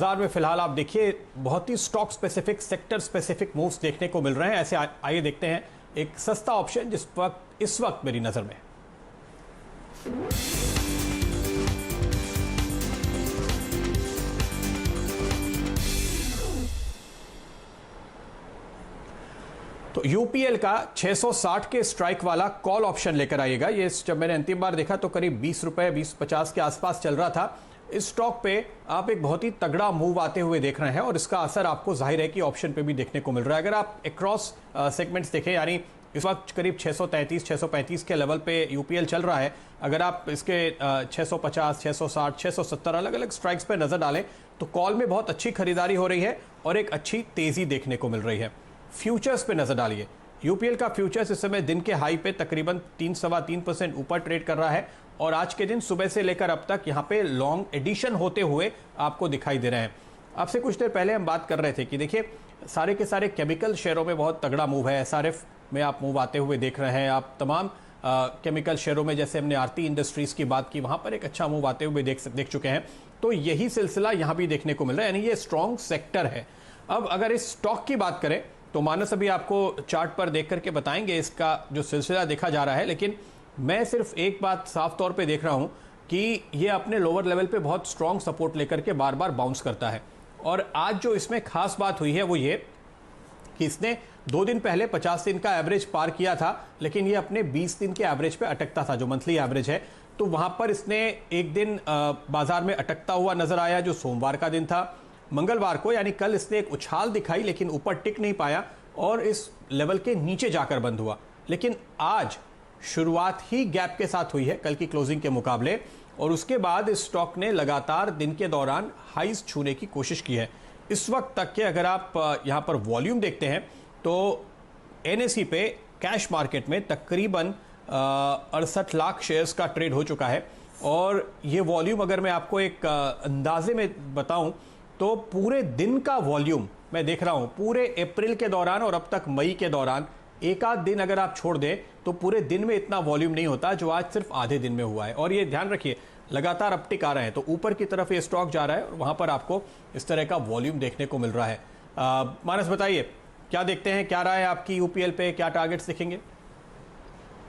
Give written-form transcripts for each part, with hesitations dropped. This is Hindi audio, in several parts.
बाजार में फिलहाल आप देखिए बहुत ही stock specific sector specific moves देखने को मिल रहे हैं। ऐसे आइए देखते हैं एक सस्ता ऑप्शन जिस वक्त इस वक्त मेरी नजर में। तो यूपीएल का 660 के स्ट्राइक वाला कॉल ऑप्शन लेकर आइएगा। ये जब मैंने अंतिम बार देखा तो करीब 20 रुपए 20-50 के आसपास चल रहा था। इस स्टॉक पे आप एक बहुत ही तगड़ा मूव आते हुए देख रहे हैं और इसका असर आपको जाहिर है कि ऑप्शन पे भी देखने को मिल रहा है। अगर आप अक्रॉस सेगमेंट्स देखें, यानी इस वक्त करीब 633 635 के लेवल पे यूपीएल चल रहा है। अगर आप इसके 650 660 670 अलग अलग स्ट्राइक्स पे नजर डालें तो कॉल में बहुत अच्छी खरीदारी हो रही है और एक अच्छी तेजी देखने को मिल रही है। फ्यूचर्स पे नजर डालिए। यूपीएल का फ्यूचर्स इस समय दिन के हाई पे तकरीबन 3-3.25% ऊपर ट्रेड कर रहा है और आज के दिन सुबह से लेकर अब तक यहां पे लॉन्ग एडिशन होते हुए आपको दिखाई दे रहे हैं। आपसे कुछ देर पहले हम बात कर रहे थे कि देखिए सारे के सारे केमिकल शेयरों में बहुत तगड़ा मूव है। एसआरएफ में आप मूव आते हुए देख रहे हैं। आप तमाम केमिकल शेयरों में, जैसे हमने आरती इंडस्ट्रीज की बात की, वहां पर एक अच्छा मूव आते हुए देख चुके हैं। तो यही सिलसिला यहां भी देखने को मिल रहा है, यानी ये स्ट्रॉन्ग सेक्टर है। अब अगर इस स्टॉक की बात करें तो मानस अभी आपको चार्ट पर देख करके बताएंगे इसका जो सिलसिला देखा जा रहा है, लेकिन मैं सिर्फ एक बात साफ तौर पे देख रहा हूं कि ये अपने लोअर लेवल पे बहुत स्ट्रॉन्ग सपोर्ट लेकर के बार बार बाउंस करता है। और आज जो इसमें खास बात हुई है वो ये कि इसने 2 दिन पहले 50 दिन का एवरेज पार किया था, लेकिन ये अपने 20 दिन के एवरेज पे अटकता था, जो मंथली एवरेज है। तो वहां पर इसने एक दिन बाजार में अटकता हुआ नजर आया, जो सोमवार का दिन था। मंगलवार को यानी कल इसने एक उछाल दिखाई, लेकिन ऊपर टिक नहीं पाया और इस लेवल के नीचे जाकर बंद हुआ। लेकिन आज शुरुआत ही गैप के साथ हुई है कल की क्लोजिंग के मुकाबले, और उसके बाद इस स्टॉक ने लगातार दिन के दौरान हाईज छूने की कोशिश की है। इस वक्त तक के अगर आप यहां पर वॉल्यूम देखते हैं तो एनएसई पे कैश मार्केट में तकरीबन 68 लाख शेयर्स का ट्रेड हो चुका है। और ये वॉल्यूम अगर मैं आपको एक अंदाजे में बताऊं तो पूरे दिन का वॉल्यूम मैं देख रहा हूं पूरे अप्रैल के दौरान और अब तक मई के दौरान, एक आध दिन अगर आप छोड़ दें तो पूरे दिन में इतना वॉल्यूम नहीं होता जो आज सिर्फ आधे दिन में हुआ है। और ये ध्यान रखिए लगातार अपटिक आ रहे हैं, तो ऊपर की तरफ ये स्टॉक जा रहा है और वहां पर आपको इस तरह का वॉल्यूम देखने को मिल रहा है। मानस बताइए क्या देखते हैं, क्या राय है आपकी यूपीएल पे, क्या टारगेट्स दिखेंगे?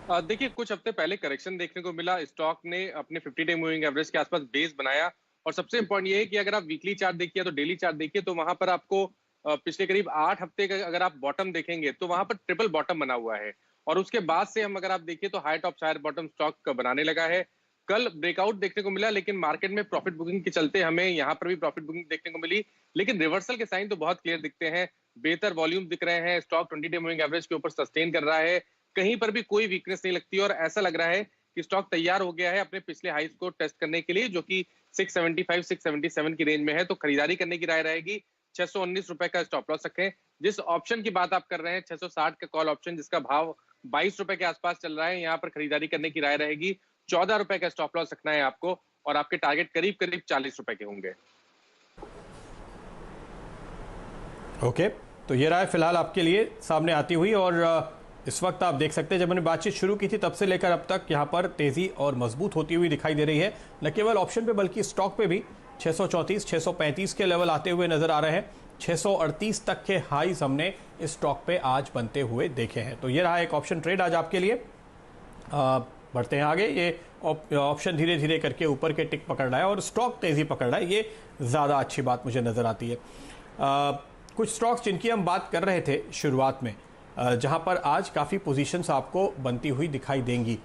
देखिए, कुछ हफ्ते पहले करेक्शन देखने को मिला। स्टॉक ने अपने 50 डे मूविंग एवरेज के आसपास बेस बनाया और सबसे इंपॉर्टेंट ये है कि अगर आप वीकली चार्ट देखिए तो डेली चार्ट देखिए तो वहां पर आपको पिछले करीब 8 हफ्ते का अगर आप बॉटम देखेंगे तो वहां पर ट्रिपल बॉटम बना हुआ है। और उसके बाद से हम अगर आप देखिए तो high top higher bottom stock बनाने लगा है। कल ब्रेकआउट देखने को मिला, लेकिन मार्केट में प्रॉफिट बुकिंग के चलते हमें यहाँ पर भी प्रॉफिट बुकिंग देखने को मिली, लेकिन रिवर्सल के साइन तो बहुत क्लियर दिखते हैं। बेहतर वॉल्यूम दिख रहे हैं, स्टॉक 20 डे मूविंग एवरेज के ऊपर सस्टेन कर रहा है, कहीं पर भी कोई वीकनेस नहीं लगती और ऐसा लग रहा है कि स्टॉक तैयार हो गया है अपने पिछले हाइस को टेस्ट करने के लिए, जो कि 675 677 की रेंज में है। तो खरीदारी करने की राय रहेगी। 619 रुपए का स्टॉप लॉस रखें। जिस ऑप्शन की बात आप कर रहे हैं 660 का कॉल ऑप्शन, जिसका भाव 22 रुपए के आसपास चल रहा है, यहाँ पर खरीदारी करने की राय रहेगी। 14 रुपए का स्टॉप लॉस रखना है आपको और आपके टारगेट करीब करीब 40 रुपए के होंगे। ओके, तो ये राय फिलहाल आपके लिए सामने आती हुई, और इस वक्त आप देख सकते हैं जब मैंने बातचीत शुरू की थी तब से लेकर अब तक यहाँ पर तेजी और मजबूत होती हुई दिखाई दे रही है। न केवल ऑप्शन पे बल्कि स्टॉक पे भी 634 635 के लेवल आते हुए नजर आ रहे हैं। 638 तक के हाईज हमने इस स्टॉक पे आज बनते हुए देखे हैं। तो ये रहा एक ऑप्शन ट्रेड आज आपके लिए। बढ़ते हैं आगे। ये ऑप्शन धीरे धीरे करके ऊपर के टिक पकड़ रहा है और स्टॉक तेजी पकड़ रहा है, ये ज़्यादा अच्छी बात मुझे नज़र आती है। कुछ स्टॉक्स जिनकी हम बात कर रहे थे शुरुआत में, जहां पर आज काफ़ी पोजीशंस आपको बनती हुई दिखाई देंगी,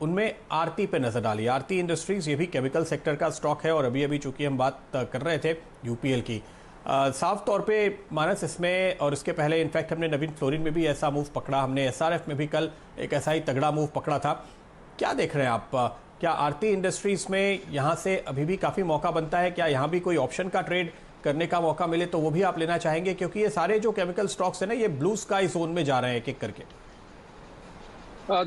उनमें आरती पे नज़र डालिए। आरती इंडस्ट्रीज ये भी केमिकल सेक्टर का स्टॉक है और अभी अभी चूंकि हम बात कर रहे थे यूपीएल की, साफ तौर पे मानस इसमें और इसके पहले इनफैक्ट हमने नवीन फ्लोरिन में भी ऐसा मूव पकड़ा, हमने एसआरएफ में भी कल एक ऐसा ही तगड़ा मूव पकड़ा था। क्या देख रहे हैं आप? क्या आरती इंडस्ट्रीज में यहाँ से अभी भी काफ़ी मौका बनता है? क्या यहाँ भी कोई ऑप्शन का ट्रेड करने का मौका मिले तो वो भी आप लेना चाहेंगे? क्योंकि ये सारे जो केमिकल स्टॉक्स हैं ना, ये ब्लू स्काई जोन में जा रहे हैं एक एक करके।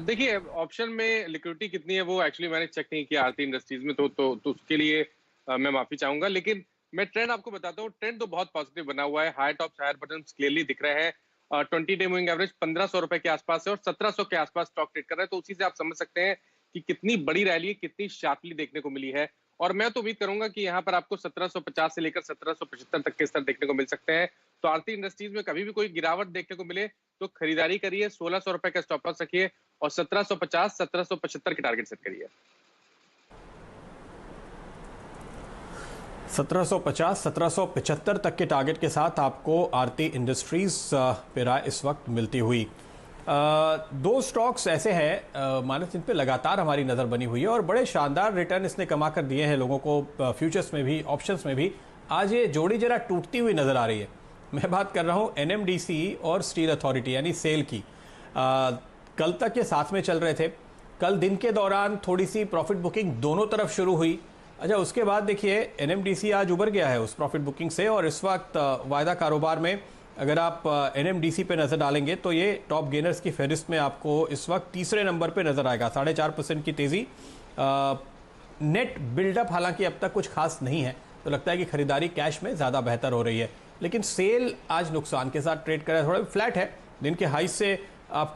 देखिए, ऑप्शन में लिक्विडिटी कितनी है वो एक्चुअली मैंने चेक नहीं किया आरती इंडस्ट्रीज में, तो उसके लिए मैं माफी चाहूंगा। लेकिन मैं ट्रेंड आपको बताता हूँ। ट्रेंड तो बहुत पॉजिटिव बना हुआ है। High top higher bottom clearly दिख रहे हैं। 20 डे मूविंग एवरेज 1500 रुपए के आसपास है और 1700 के आसपास स्टॉक ट्रेड कर रहा है। तो उसी से आप समझ सकते हैं कि कितनी बड़ी रैली, कितनी शार्पली देखने को मिली है। और मैं तो उम्मीद करूंगा कि यहाँ पर आपको 1750 से लेकर 1775 तक के स्तर देखने को मिल सकते हैं। तो आरती इंडस्ट्रीज में कभी भी कोई गिरावट देखने को मिले तो खरीदारी करिए, 1600 रुपए का स्टॉप लॉस रखिए और 1750 1775 के टारगेट सेट करिए। 1750 1775 तक के टारगेट के साथ आपको आरती इंडस्ट्रीज पे राय इस वक्त मिलती हुई। दो स्टॉक्स ऐसे हैं मानस, जिन पे लगातार हमारी नज़र बनी हुई है और बड़े शानदार रिटर्न इसने कमा कर दिए हैं लोगों को, फ्यूचर्स में भी ऑप्शंस में भी। आज ये जोड़ी जरा टूटती हुई नज़र आ रही है। मैं बात कर रहा हूँ NMDC और स्टील अथॉरिटी यानी सेल की। कल तक ये साथ में चल रहे थे। कल दिन के दौरान थोड़ी सी प्रॉफिट बुकिंग दोनों तरफ शुरू हुई। अच्छा, उसके बाद देखिए NMDC आज उभर गया है उस प्रॉफिट बुकिंग से और इस वक्त वायदा कारोबार में अगर आप NMDC पे नज़र डालेंगे तो ये टॉप गेनर्स की फहरिस्त में आपको इस वक्त तीसरे नंबर पे नज़र आएगा। 4.5% की तेज़ी। नेट बिल्डअप हालांकि अब तक कुछ खास नहीं है, तो लगता है कि खरीदारी कैश में ज़्यादा बेहतर हो रही है। लेकिन सेल आज नुकसान के साथ ट्रेड कर रहा है, थोड़ा फ्लैट है। दिन के हाई से आपको